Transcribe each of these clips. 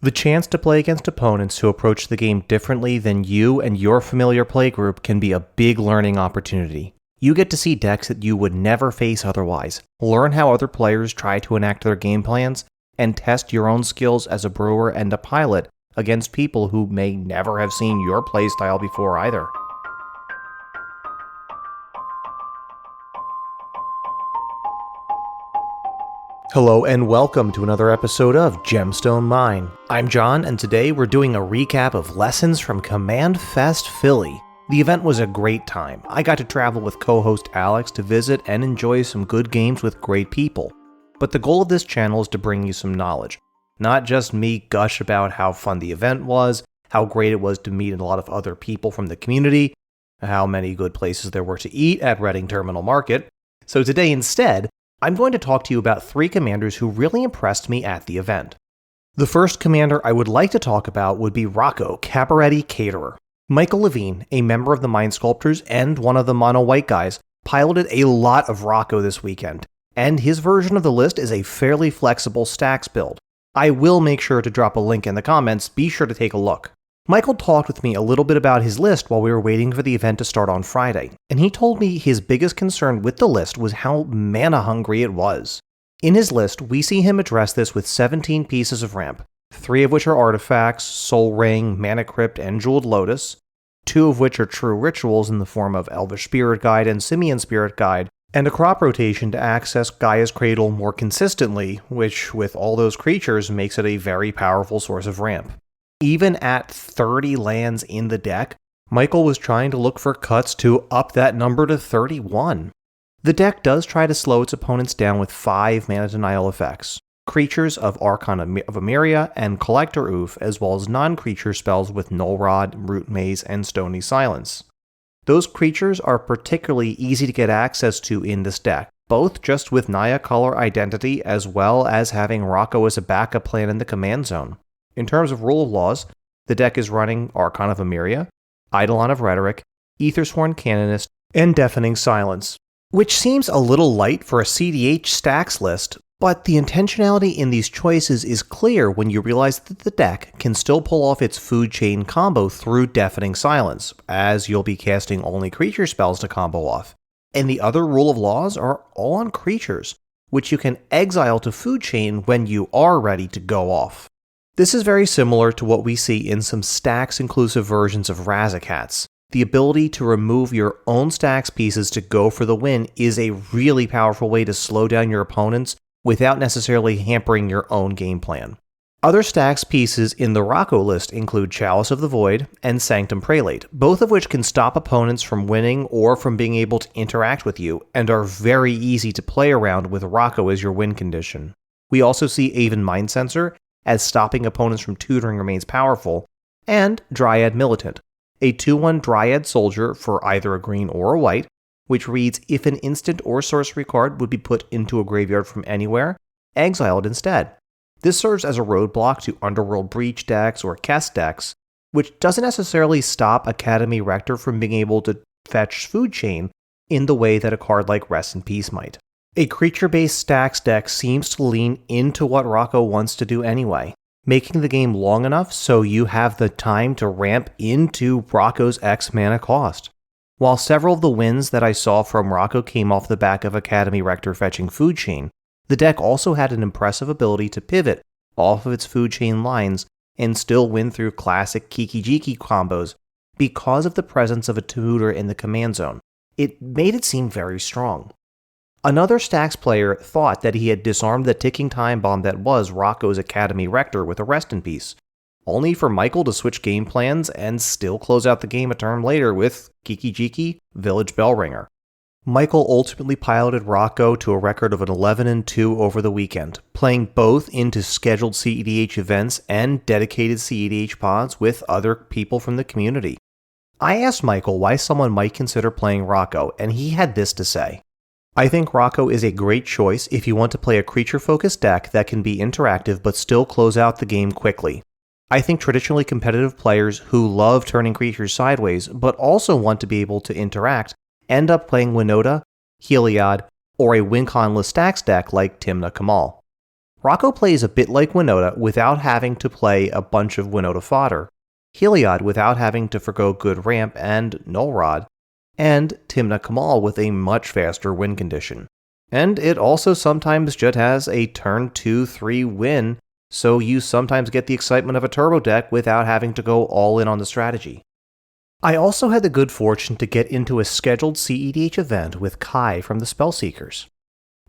The chance to play against opponents who approach the game differently than you and your familiar playgroup can be a big learning opportunity. You get to see decks that you would never face otherwise, learn how other players try to enact their game plans, and test your own skills as a brewer and a pilot against people who may never have seen your playstyle before either. Hello and welcome to another episode of Gemstone Mine. I'm John, and today we're doing a recap of lessons from Commandfest Philly. The event was a great time. I got to travel with co-host Alex to visit and enjoy some good games with great people. But the goal of this channel is to bring you some knowledge. Not just me gush about how fun the event was, how great it was to meet a lot of other people from the community, how many good places there were to eat at Reading Terminal Market. So today instead, I'm going to talk to you about 3 commanders who really impressed me at the event. The first commander I would like to talk about would be Rocco, Cabaretti Caterer. Michael Levine, a member of the Mine Sculptors and one of the Mono White guys, piloted a lot of Rocco this weekend, and his version of the list is a fairly flexible stacks build. I will make sure to drop a link in the comments, be sure to take a look. Michael talked with me a little bit about his list while we were waiting for the event to start on Friday, and he told me his biggest concern with the list was how mana hungry it was. In his list, we see him address this with 17 pieces of ramp, 3 of which are artifacts, Soul Ring, Mana Crypt, and Jeweled Lotus, 2 of which are true rituals in the form of Elvish Spirit Guide and Simian Spirit Guide, and a crop rotation to access Gaia's Cradle more consistently, which with all those creatures makes it a very powerful source of ramp. Even at 30 lands in the deck, Michael was trying to look for cuts to up that number to 31. The deck does try to slow its opponents down with 5 mana denial effects, creatures of Archon of Emeria and Collector Oof, as well as non-creature spells with Null Rod, Root Maze, and Stony Silence. Those creatures are particularly easy to get access to in this deck, both just with Naya Color Identity as well as having Rocco as a backup plan in the command zone. In terms of rule of laws, the deck is running Archon of Emeria, Eidolon of Rhetoric, Aethersworn Canonist, and Deafening Silence, which seems a little light for a CDH stacks list, but the intentionality in these choices is clear when you realize that the deck can still pull off its food chain combo through Deafening Silence, as you'll be casting only creature spells to combo off. And the other rule of laws are all on creatures, which you can exile to food chain when you are ready to go off. This is very similar to what we see in some stacks-inclusive versions of Razakats. The ability to remove your own stacks pieces to go for the win is a really powerful way to slow down your opponents without necessarily hampering your own game plan. Other stacks pieces in the Rocco list include Chalice of the Void and Sanctum Prelate, both of which can stop opponents from winning or from being able to interact with you, and are very easy to play around with Rocco as your win condition. We also see Aven Mind Sensor, as stopping opponents from tutoring remains powerful, and Dryad Militant, a 2/1 Dryad soldier for either a green or a white, which reads if an instant or sorcery card would be put into a graveyard from anywhere, exile it instead. This serves as a roadblock to Underworld Breach decks or Kest decks, which doesn't necessarily stop Academy Rector from being able to fetch food chain in the way that a card like Rest in Peace might. A creature-based stacks deck seems to lean into what Rocco wants to do anyway, making the game long enough so you have the time to ramp into Rocco's X mana cost. While several of the wins that I saw from Rocco came off the back of Academy Rector fetching food chain, the deck also had an impressive ability to pivot off of its food chain lines and still win through classic Kiki-Jiki combos because of the presence of a tutor in the command zone. It made it seem very strong. Another stacks player thought that he had disarmed the ticking time bomb that was Rocco's Academy Rector with a Rest in Peace, only for Michael to switch game plans and still close out the game a turn later with Kiki-Jiki Village Bellringer. Michael ultimately piloted Rocco to a record of an 11-2 over the weekend, playing both into scheduled CEDH events and dedicated CEDH pods with other people from the community. I asked Michael why someone might consider playing Rocco, and he had this to say. I think Rocco is a great choice if you want to play a creature-focused deck that can be interactive but still close out the game quickly. I think traditionally competitive players who love turning creatures sideways but also want to be able to interact end up playing Winota, Heliod, or a win-conless stacks deck like Timna Kamal. Rocco plays a bit like Winota without having to play a bunch of Winota fodder, Heliod without having to forgo good ramp and Null Rod, and Timna Kamal with a much faster win condition. And it also sometimes just has a turn 2-3 win, so you sometimes get the excitement of a turbo deck without having to go all in on the strategy. I also had the good fortune to get into a scheduled CEDH event with Kai from the Spellseekers.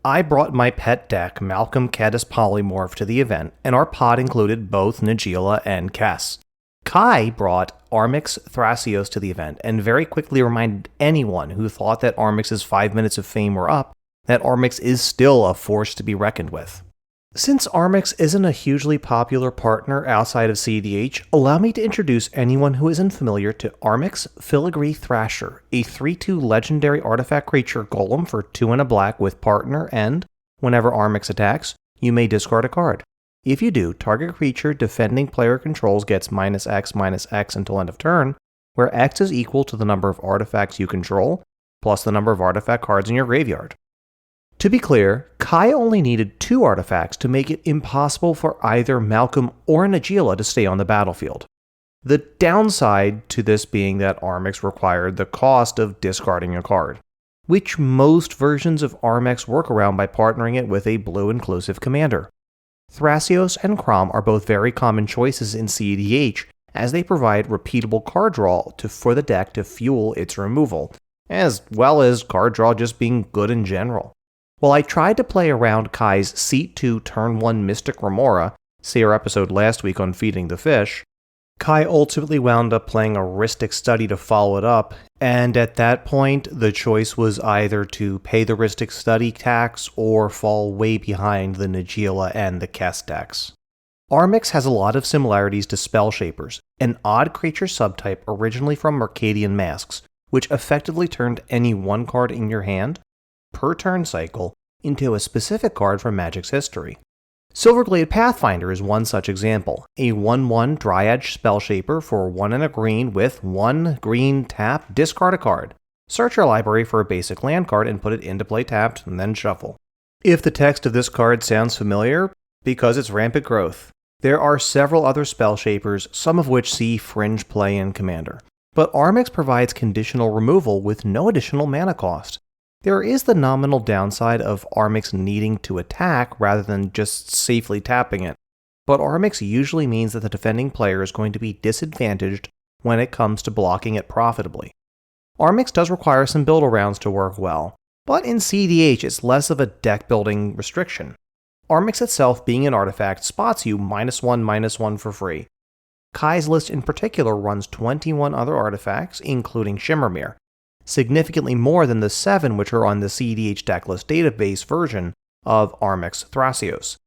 I brought my pet deck, Malcolm Caddis Polymorph, to the event, and our pod included both Najeela and Kess. Kai brought Armix Thrasios to the event, and very quickly reminded anyone who thought that Armix's 5 minutes of fame were up, that Armix is still a force to be reckoned with. Since Armix isn't a hugely popular partner outside of CEDH, allow me to introduce anyone who isn't familiar to Armix Filigree Thrasher, a 3/2 legendary artifact creature golem for 2 and a black with partner, and, whenever Armix attacks, you may discard a card. If you do, target creature defending player controls gets -X/-X until end of turn, where X is equal to the number of artifacts you control, plus the number of artifact cards in your graveyard. To be clear, Kai only needed 2 artifacts to make it impossible for either Malcolm or Najeela to stay on the battlefield. The downside to this being that Armix required the cost of discarding a card, which most versions of Armix work around by partnering it with a blue inclusive commander. Thrasios and Crom are both very common choices in CEDH, as they provide repeatable card draw for the deck to fuel its removal, as well as card draw just being good in general. While I tried to play around Kai's Seat 2 Turn 1 Mystic Remora, see our episode last week on Feeding the Fish, Kai ultimately wound up playing a Rhystic Study to follow it up, and at that point, the choice was either to pay the Rhystic Study tax or fall way behind the Najeela and the Kess decks. Armix has a lot of similarities to Spell Shapers, an odd creature subtype originally from Mercadian Masks, which effectively turned any one card in your hand per turn cycle into a specific card from Magic's history. Silverglade Pathfinder is one such example, a 1/1 Dryad Spellshaper for 1 and a green with 1 green tap, discard a card. Search your library for a basic land card and put it into play tapped, and then shuffle. If the text of this card sounds familiar, because it's rampant growth. There are several other Spellshapers, some of which see fringe play in Commander, but Armix provides conditional removal with no additional mana cost. There is the nominal downside of Armix needing to attack rather than just safely tapping it, but Armix usually means that the defending player is going to be disadvantaged when it comes to blocking it profitably. Armix does require some build-arounds to work well, but in CDH it's less of a deck-building restriction. Armix itself, being an artifact, spots you -1/-1 for free. Kai's list in particular runs 21 other artifacts, including Shimmermere, significantly more than the 7 which are on the CEDH decklist database version of Armix Thrasios.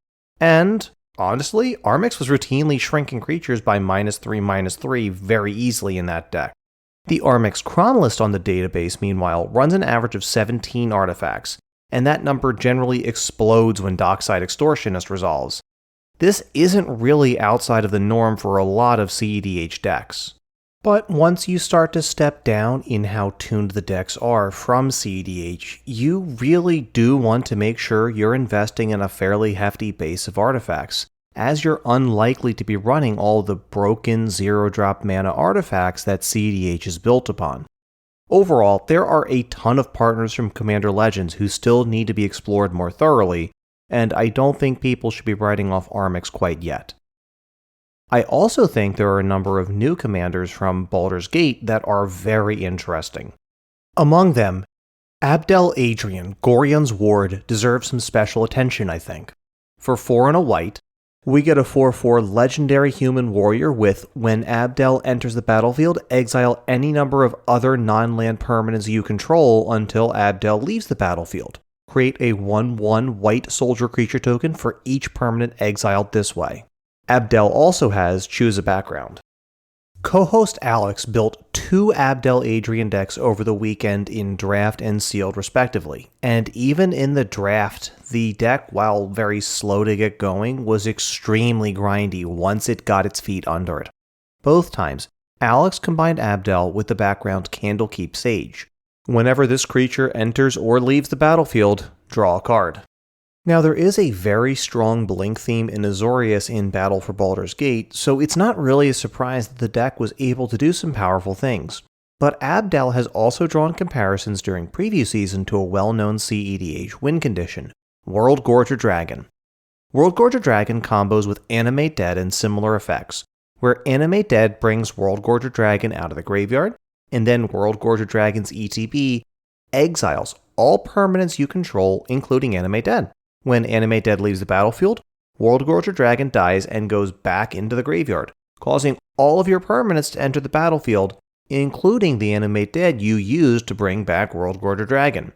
And, honestly, Armix was routinely shrinking creatures by -3/-3 very easily in that deck. The Armix Cron list on the database, meanwhile, runs an average of 17 artifacts, and that number generally explodes when Dockside Extortionist resolves. This isn't really outside of the norm for a lot of CEDH decks. But once you start to step down in how tuned the decks are from CEDH, you really do want to make sure you're investing in a fairly hefty base of artifacts, as you're unlikely to be running all the broken 0-drop mana artifacts that CEDH is built upon. Overall, there are a ton of partners from Commander Legends who still need to be explored more thoroughly, and I don't think people should be writing off Armix quite yet. I also think there are a number of new commanders from Baldur's Gate that are very interesting. Among them, Abdel Adrian, Gorion's ward, deserves some special attention, I think. For 4 and a white, we get a 4/4 legendary human warrior with, when Abdel enters the battlefield, exile any number of other non-land permanents you control until Abdel leaves the battlefield. Create a 1/1 white soldier creature token for each permanent exiled this way. Abdel also has Choose a Background. Co-host Alex built 2 Abdel Adrian decks over the weekend in Draft and Sealed respectively, and even in the Draft, the deck, while very slow to get going, was extremely grindy once it got its feet under it. Both times, Alex combined Abdel with the background Candlekeep Sage. Whenever this creature enters or leaves the battlefield, draw a card. Now, there is a very strong blink theme in Azorius in Battle for Baldur's Gate, so it's not really a surprise that the deck was able to do some powerful things. But Abdel has also drawn comparisons during preview season to a well-known CEDH win condition, World Gorger Dragon. World Gorger Dragon combos with Animate Dead and similar effects, where Animate Dead brings World Gorger Dragon out of the graveyard, and then World Gorger Dragon's ETB exiles all permanents you control, including Animate Dead. When Animate Dead leaves the battlefield, World Gorger Dragon dies and goes back into the graveyard, causing all of your permanents to enter the battlefield, including the Animate Dead you used to bring back World Gorger Dragon.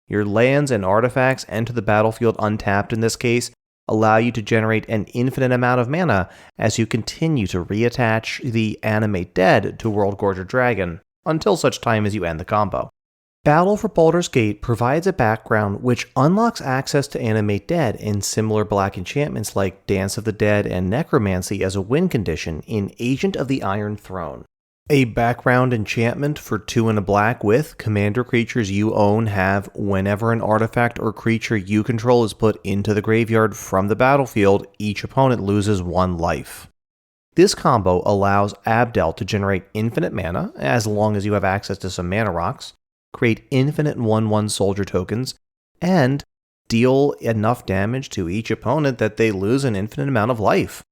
Your lands and artifacts enter the battlefield untapped in this case, allow you to generate an infinite amount of mana as you continue to reattach the Animate Dead to World Gorger Dragon, until such time as you end the combo. Battle for Baldur's Gate provides a background which unlocks access to Animate Dead in similar black enchantments like Dance of the Dead and Necromancy as a win condition in Agent of the Iron Throne. A background enchantment for 2 and a black with commander creatures you own have whenever an artifact or creature you control is put into the graveyard from the battlefield, each opponent loses 1 life. This combo allows Abdel to generate infinite mana as long as you have access to some mana rocks, create infinite 1/1 soldier tokens, and deal enough damage to each opponent that they lose an infinite amount of life.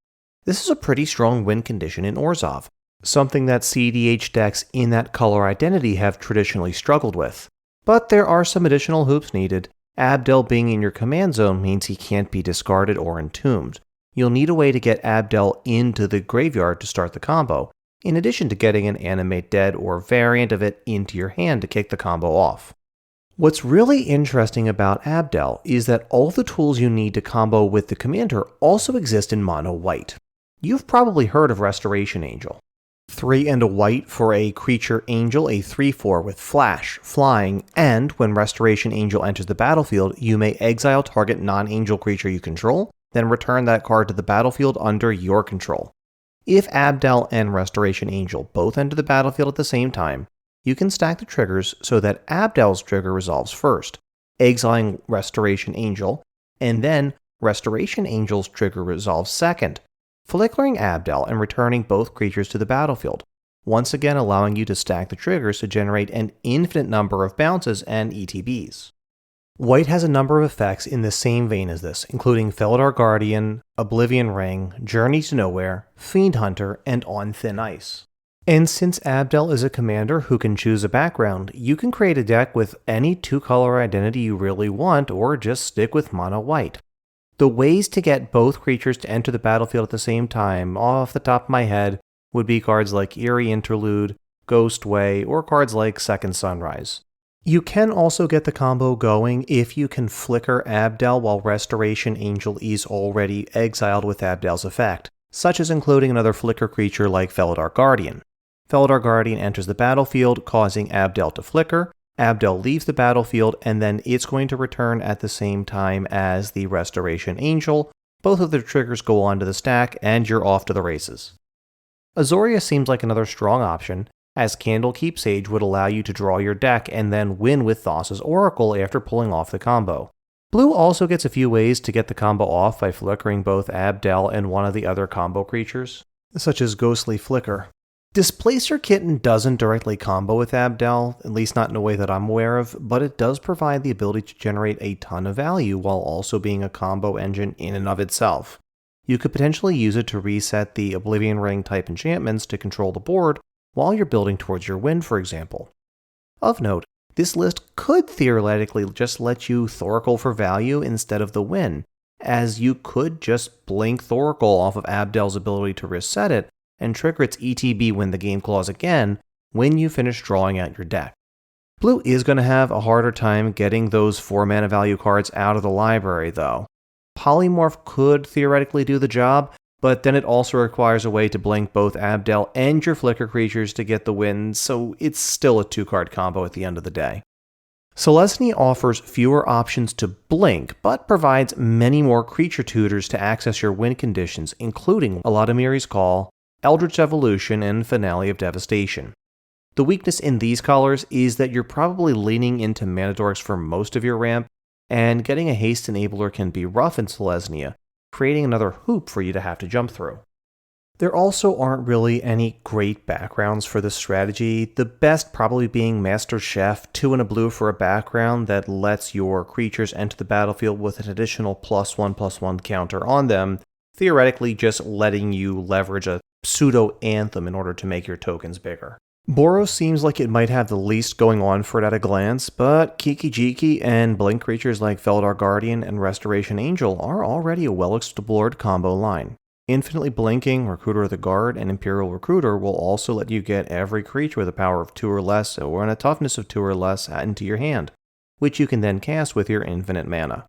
This is a pretty strong win condition in Orzhov, something that CDH decks in that color identity have traditionally struggled with. But there are some additional hoops needed. Abdel being in your command zone means he can't be discarded or entombed. You'll need a way to get Abdel into the graveyard to start the combo, in addition to getting an Animate Dead or variant of it into your hand to kick the combo off. What's really interesting about Abdel is that all the tools you need to combo with the commander also exist in mono white. You've probably heard of Restoration Angel. 3 and a white for a creature angel, a 3/4 with flash, flying, and when Restoration Angel enters the battlefield, you may exile target non-angel creature you control, then return that card to the battlefield under your control. If Abdel and Restoration Angel both enter the battlefield at the same time, you can stack the triggers so that Abdel's trigger resolves first, exiling Restoration Angel, and then Restoration Angel's trigger resolves second, flickering Abdel and returning both creatures to the battlefield, once again allowing you to stack the triggers to generate an infinite number of bounces and ETBs. White has a number of effects in the same vein as this, including Felidar Guardian, Oblivion Ring, Journey to Nowhere, Fiend Hunter, and On Thin Ice. And since Abdel is a commander who can choose a background, you can create a deck with any 2-color identity you really want, or just stick with mono white. The ways to get both creatures to enter the battlefield at the same time, off the top of my head, would be cards like Eerie Interlude, Ghostway, or cards like Second Sunrise. You can also get the combo going if you can flicker Abdel while Restoration Angel is already exiled with Abdel's effect, such as including another flicker creature like Felidar Guardian. Felidar Guardian enters the battlefield, causing Abdel to flicker. Abdel leaves the battlefield, and then it's going to return at the same time as the Restoration Angel. Both of the triggers go onto the stack, and you're off to the races. Azorius seems like another strong option, as Candlekeep Sage would allow you to draw your deck and then win with Thassa's Oracle after pulling off the combo. Blue also gets a few ways to get the combo off by flickering both Abdel and one of the other combo creatures, such as Ghostly Flicker. Displacer Kitten doesn't directly combo with Abdel, at least not in a way that I'm aware of, but it does provide the ability to generate a ton of value while also being a combo engine in and of itself. You could potentially use it to reset the Oblivion Ring type enchantments to control the board while you're building towards your win, for example. Of note, this list could theoretically just let you Thoracle for value instead of the win, as you could just blink Thoracle off of Abdel's ability to reset it and trigger its ETB win the game clause again when you finish drawing out your deck. Blue is going to have a harder time getting those 4 mana value cards out of the library though. Polymorph could theoretically do the job, but then it also requires a way to blink both Abdel and your flicker creatures to get the win, so it's still a 2-card combo at the end of the day. Selesnya offers fewer options to blink, but provides many more creature tutors to access your win conditions, including Aladamiri's Call, Eldritch Evolution, and Finale of Devastation. The weakness in these colors is that you're probably leaning into mana dorks for most of your ramp, and getting a haste enabler can be rough in Selesnya, creating another hoop for you to have to jump through. There also aren't really any great backgrounds for this strategy, the best probably being Master Chef, 2 and a blue for a background that lets your creatures enter the battlefield with an additional +1/+1 counter on them, theoretically just letting you leverage a pseudo-anthem in order to make your tokens bigger. Boros seems like it might have the least going on for it at a glance, but Kiki Jiki and Blink creatures like Feldar Guardian and Restoration Angel are already a well-explored combo line. Infinitely Blinking, Recruiter of the Guard, and Imperial Recruiter will also let you get every creature with a power of 2 or less or a toughness of 2 or less into your hand, which you can then cast with your infinite mana.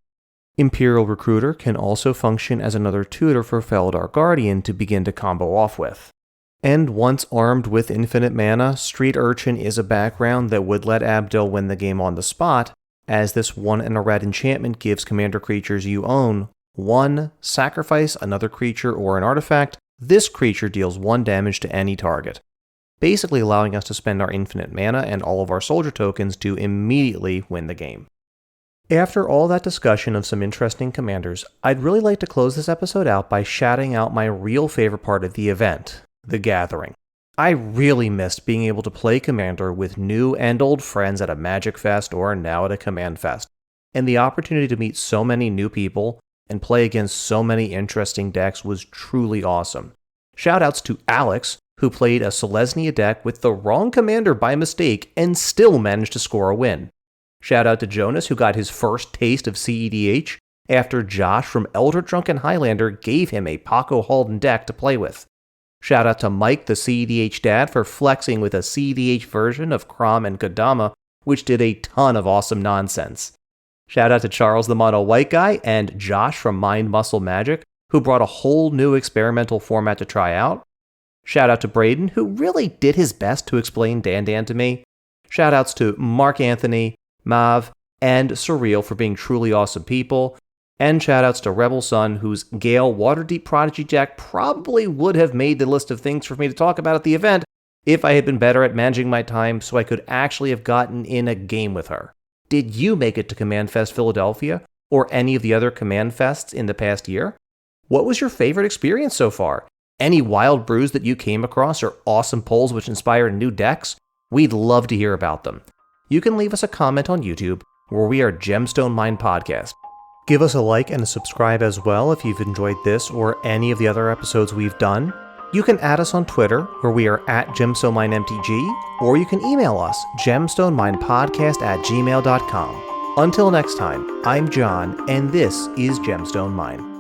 Imperial Recruiter can also function as another tutor for Feldar Guardian to begin to combo off with. And once armed with infinite mana, Street Urchin is a background that would let Abdel win the game on the spot, as this 1 and a red enchantment gives commander creatures you own 1, sacrifice another creature or an artifact. This creature deals 1 damage to any target, basically allowing us to spend our infinite mana and all of our soldier tokens to immediately win the game. After all that discussion of some interesting commanders, I'd really like to close this episode out by shouting out my real favorite part of the event, the gathering. I really missed being able to play Commander with new and old friends at a Magic Fest or now at a Command Fest, and the opportunity to meet so many new people and play against so many interesting decks was truly awesome. Shoutouts to Alex, who played a Selesnya deck with the wrong commander by mistake and still managed to score a win. Shoutout to Jonas, who got his first taste of CEDH after Josh from Elder Drunken Highlander gave him a Paco Halden deck to play with. Shoutout to Mike, the CEDH dad, for flexing with a CEDH version of Crom and Kodama, which did a ton of awesome nonsense. Shout out to Charles the Mono White Guy and Josh from Mind Muscle Magic, who brought a whole new experimental format to try out. Shout out to Braden, who really did his best to explain Dan Dan to me. Shout outs to Mark Anthony, Mav, and Surreal for being truly awesome people. And shout outs to Rebel Sun, whose Gale Waterdeep Prodigy deck probably would have made the list of things for me to talk about at the event if I had been better at managing my time so I could actually have gotten in a game with her. Did you make it to Commandfest Philadelphia, or any of the other Command Fests in the past year? What was your favorite experience so far? Any wild brews that you came across or awesome polls which inspired new decks? We'd love to hear about them. You can leave us a comment on YouTube, where we are Gemstone Mine Podcast. Give us a like and a subscribe as well if you've enjoyed this or any of the other episodes we've done. You can add us on Twitter, where we are at GemstoneMineMTG, or you can email us, gemstoneminepodcast@gmail.com. Until next time, I'm John, and this is Gemstone Mine.